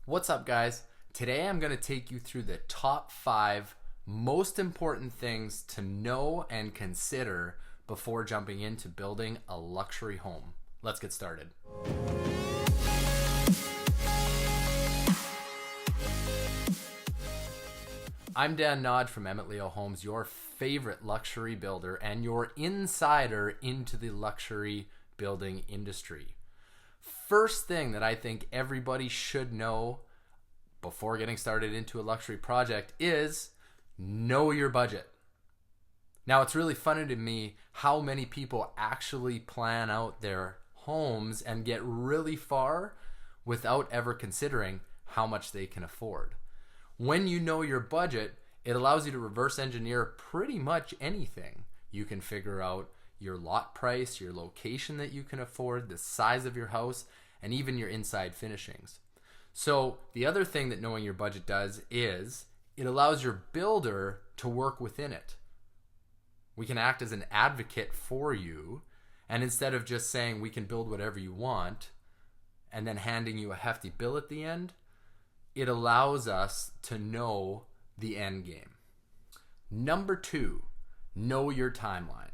What's up, guys? Today I'm going to take you through the top 5 most important things to know and consider before jumping into building a luxury home. Let's get started. I'm Dan Nod from Emmett Homes, your favorite luxury builder and your insider into the luxury building industry. First thing that I think everybody should know before getting started into a luxury project is know your budget. Now, it's really funny to me how many people actually plan out their homes and get really far without ever considering how much they can afford. When you know your budget, it allows you to reverse engineer pretty much anything. You can figure out your lot price, your location that you can afford, the size of your house, and even your inside finishings. So the other thing that knowing your budget does is it allows your builder to work within it. We can act as an advocate for you, and instead of just saying we can build whatever you want and then handing you a hefty bill at the end, it allows us to know the end game. Number 2, know your timeline.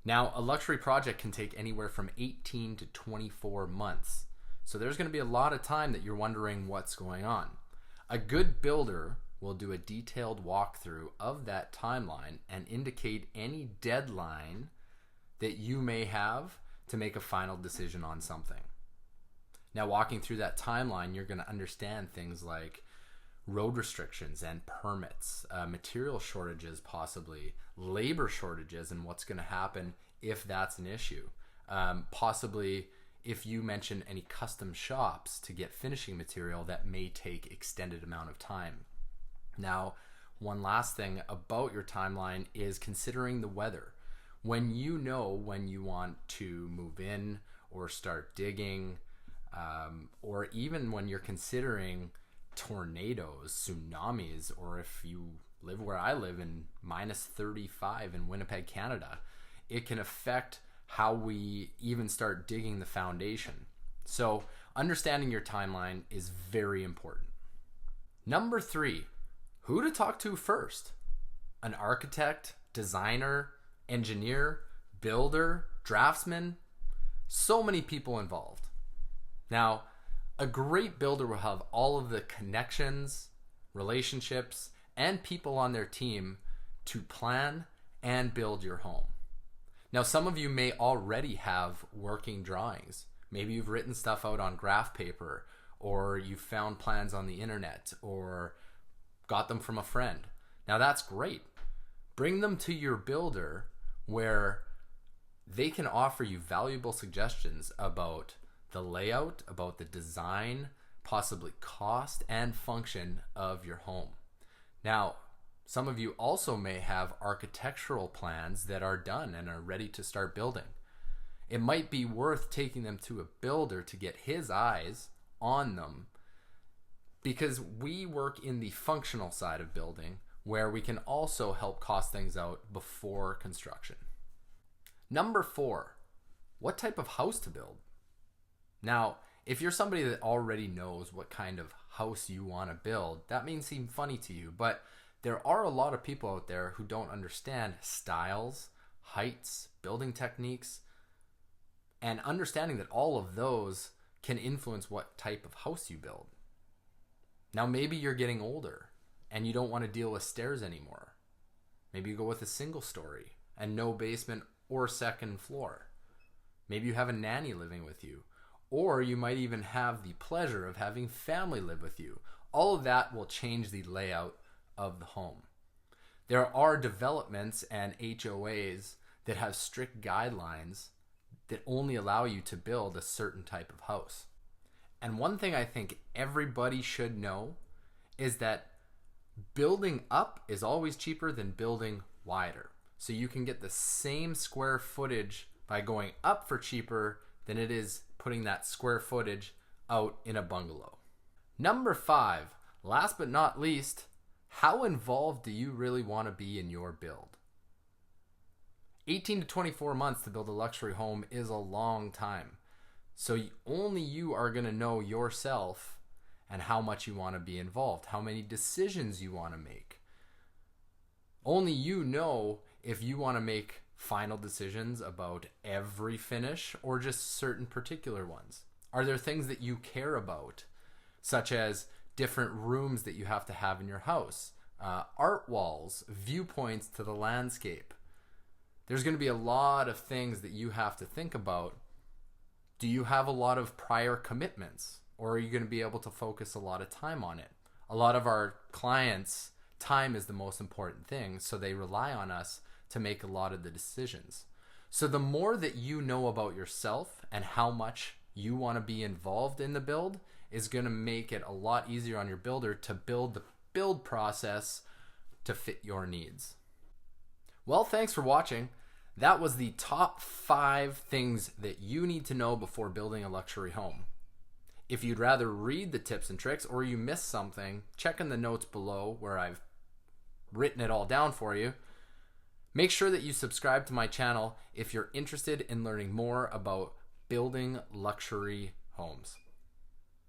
Now, a luxury project can take anywhere from 18 to 24 months. So there's going to be a lot of time that you're wondering what's going on. A good builder will do a detailed walkthrough of that timeline and indicate any deadline that you may have to make a final decision on something. Now, walking through that timeline, you're going to understand things like road restrictions and permits, material shortages possibly, labor shortages, and what's going to happen if that's an issue. Possibly if you mention any custom shops to get finishing material that may take extended amount of time. Now, one last thing about your timeline is considering the weather. When you know when you want to move in or start digging, or even when you're considering tornadoes, tsunamis, or if you live where I live in minus 35 in Winnipeg, Canada, it can affect how we even start digging the foundation. So understanding your timeline is very important. Number 3, who to talk to first? An architect, designer, engineer, builder, draftsman, so many people involved. Now, a great builder will have all of the connections, relationships, and people on their team to plan and build your home. Now, some of you may already have working drawings. Maybe you've written stuff out on graph paper, or you've found plans on the internet, or got them from a friend. Now, that's great. Bring them to your builder where they can offer you valuable suggestions about the layout, about the design, possibly cost and function of your home. Now, some of you also may have architectural plans that are done and are ready to start building. It might be worth taking them to a builder to get his eyes on them, because we work in the functional side of building where we can also help cost things out before construction. Number 4, what type of house to build? Now, if you're somebody that already knows what kind of house you want to build, that may seem funny to you, but there are a lot of people out there who don't understand styles, heights, building techniques, and understanding that all of those can influence what type of house you build. Now, maybe you're getting older and you don't want to deal with stairs anymore. Maybe you go with a single story and no basement or second floor. Maybe you have a nanny living with you. Or you might even have the pleasure of having family live with you. All of that will change the layout of the home. There are developments and HOAs that have strict guidelines that only allow you to build a certain type of house. And one thing I think everybody should know is that building up is always cheaper than building wider. So you can get the same square footage by going up for cheaper than it is putting that square footage out in a bungalow. Number 5, last but not least, how involved do you really want to be in your build? 18 to 24 months to build a luxury home is a long time. So only you are going to know yourself and how much you want to be involved, how many decisions you want to make. Only you know if you want to make final decisions about every finish or just certain particular ones. Are there things that you care about, such as different rooms that you have to have in your house, art walls, viewpoints to the landscape? There's going to be a lot of things that you have to think about. Do you have a lot of prior commitments, or are you going to be able to focus a lot of time on it? A lot of our clients, time is the most important thing, so they rely on us to make a lot of the decisions. So the more that you know about yourself and how much you want to be involved in the build is going to make it a lot easier on your builder to build the build process to fit your needs. Well, thanks for watching. That was the top 5 things that you need to know before building a luxury home. If you'd rather read the tips and tricks, or you missed something, check in the notes below where I've written it all down for you. Make sure that you subscribe to my channel if you're interested in learning more about building luxury homes.